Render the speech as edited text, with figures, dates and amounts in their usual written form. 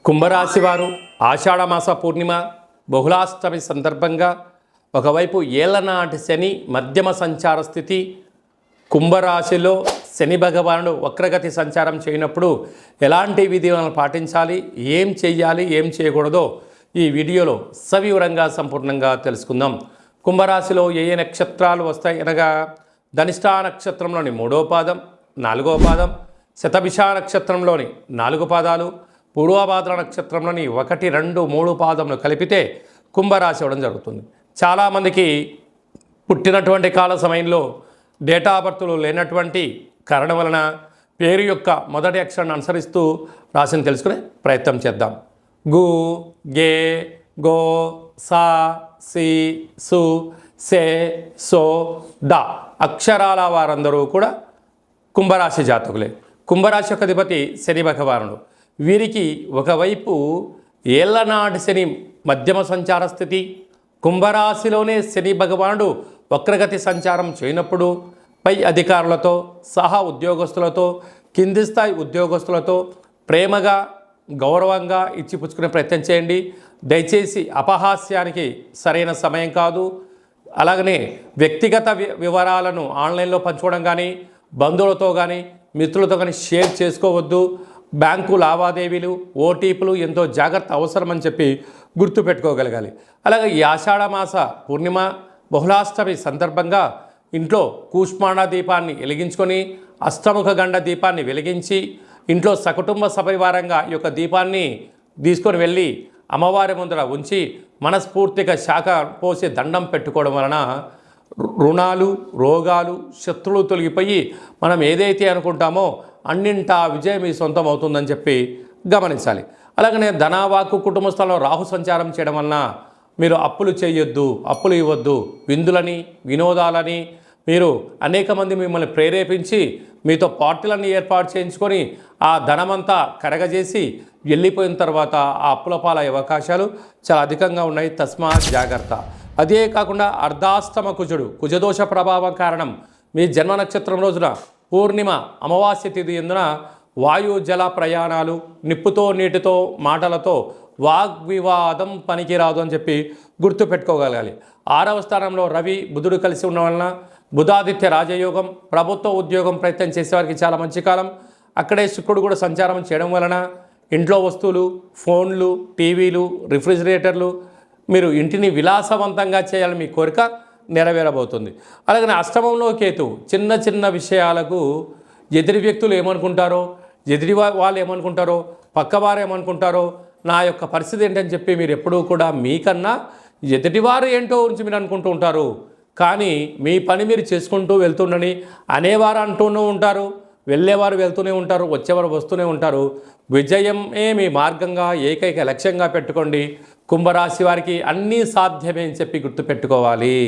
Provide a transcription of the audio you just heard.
కుంభరాశి వారు ఆషాఢమాస పూర్ణిమ బహుళాష్టమి సందర్భంగా ఒకవైపు ఏళ్లనాటి శని మధ్యమ సంచార స్థితి, కుంభరాశిలో శని భగవానుడు వక్రగతి సంచారం చేయనప్పుడు ఎలాంటి విధానాలు పాటించాలి, ఏం చేయాలి, ఏం చేయకూడదో ఈ వీడియోలో సవివరంగా సంపూర్ణంగా తెలుసుకుందాం. కుంభరాశిలో ఏ ఏ నక్షత్రాలు వస్తాయి అనగా ధనిష్ఠా నక్షత్రంలోని 3వ పాదం, 4వ పాదం, శతభిష నక్షత్రంలోని 4 పాదాలు, పూర్వభాద్ర నక్షత్రంలోని 1, 2, 3 పాదములు కలిపితే కుంభరాశి అవ్వడం జరుగుతుంది. చాలామందికి పుట్టినటువంటి కాల సమయంలో డేటా బర్త్లు లేనటువంటి కారణం వలన పేరు యొక్క మొదటి అక్షరాన్ని అనుసరిస్తూ రాశిని తెలుసుకునే ప్రయత్నం చేద్దాం. గు, గే, గో, సా, సి, సు, సే, సో, ద అక్షరాల వారందరూ కూడా కుంభరాశి జాతకులే. కుంభరాశి యొక్క అధిపతి శని భగవానుడు. వీరికి ఒకవైపు ఏళ్లనాటి శని మధ్యమ సంచార స్థితి, కుంభరాశిలోనే శని భగవానుడు వక్రగతి సంచారం చేయనప్పుడు పై అధికారులతో సహా ఉద్యోగస్తులతో కింది స్థాయి ఉద్యోగస్తులతో ప్రేమగా గౌరవంగా ఇచ్చిపుచ్చుకునే ప్రయత్నం చేయండి. దయచేసి అపహాస్యానికి సరైన సమయం కాదు. అలాగనే వ్యక్తిగత వివరాలను ఆన్లైన్లో పంచుకోవడం కానీ, బంధువులతో కానీ, మిత్రులతో కానీ షేర్ చేసుకోవద్దు. బ్యాంకు లావాదేవీలు, ఓటీపీలు ఎంతో జాగ్రత్త అవసరమని చెప్పి గుర్తుపెట్టుకోగలగాలి. అలాగే ఈ ఆషాఢమాస పూర్ణిమ బహుళాష్టమి సందర్భంగా ఇంట్లో కూష్మాండ దీపాన్ని వెలిగించుకొని అష్టముఖ గండ దీపాన్ని వెలిగించి ఇంట్లో సకుటుంబ సపరివారంగా ఈ యొక్క దీపాన్ని తీసుకొని వెళ్ళి అమ్మవారి ముందర ఉంచి మనస్ఫూర్తిగా శాఖ పోసి దండం పెట్టుకోవడం వలన రుణాలు, రోగాలు, శత్రువులు తొలగిపోయి మనం ఏదైతే అనుకుంటామో అన్నింటా విజయం మీ సొంతం అవుతుందని చెప్పి గమనించాలి. అలాగనే ధనవాకు కుటుంబ స్థలంలో రాహు సంచారం చేయడం వలన మీరు అప్పులు చేయొద్దు, అప్పులు ఇవ్వద్దు. విందులని, వినోదాలని మీరు అనేక మంది మిమ్మల్ని ప్రేరేపించి మీతో పార్టీలన్నీ ఏర్పాటు చేయించుకొని ఆ ధనమంతా కరగజేసి వెళ్ళిపోయిన తర్వాత ఆ అప్పుల పాలయ్యే అవకాశాలు చాలా అధికంగా ఉన్నాయి. తస్మాత్ జాగ్రత్త. అదే కాకుండా అర్ధాష్టమ కుజుడు, కుజదోష ప్రభావం కారణం మీ జన్మ నక్షత్రం రోజున పూర్ణిమ అమావాస్య తిథి ఎందున వాయు జల ప్రయాణాలు, నిప్పుతో నీటితో మాటలతో వాగ్వివాదం పనికిరాదు అని చెప్పి గుర్తుపెట్టుకోగలగాలి. 6వ స్థానంలో రవి బుధుడు కలిసి ఉన్న వలన బుధాదిత్య రాజయోగం, ప్రభుత్వ ఉద్యోగం ప్రయత్నం చేసేవారికి చాలా మంచి కాలం. అక్కడే శుక్రుడు కూడా సంచారం చేయడం వలన ఇంట్లో వస్తువులు, ఫోన్లు, టీవీలు, రిఫ్రిజిరేటర్లు మీరు ఇంటిని విలాసవంతంగా చేయాలని మీ కోరిక నెరవేరబోతుంది. అలాగనే అష్టమంలో కేతు చిన్న చిన్న విషయాలకు ఎదుటి వ్యక్తులు ఏమనుకుంటారో, ఎదుటి వాళ్ళు ఏమనుకుంటారో, పక్కవారు ఏమనుకుంటారో, నా యొక్క పరిస్థితి ఏంటని చెప్పి మీరు ఎప్పుడూ కూడా మీకన్నా ఎదుటివారు ఏంటో గురించి మీరు అనుకుంటూ ఉంటారు. కానీ మీ పని మీరు చేసుకుంటూ వెళ్తుండని అనేవారు అంటూనే ఉంటారు, వెళ్ళేవారు వెళ్తూనే ఉంటారు, వచ్చేవారు వస్తూనే ఉంటారు. విజయమే మీ మార్గంగా ఏకైక లక్ష్యంగా పెట్టుకోండి. కుంభరాశి వారికి అన్నీ సాధ్యమే అని చెప్పి గుర్తుపెట్టుకోవాలి.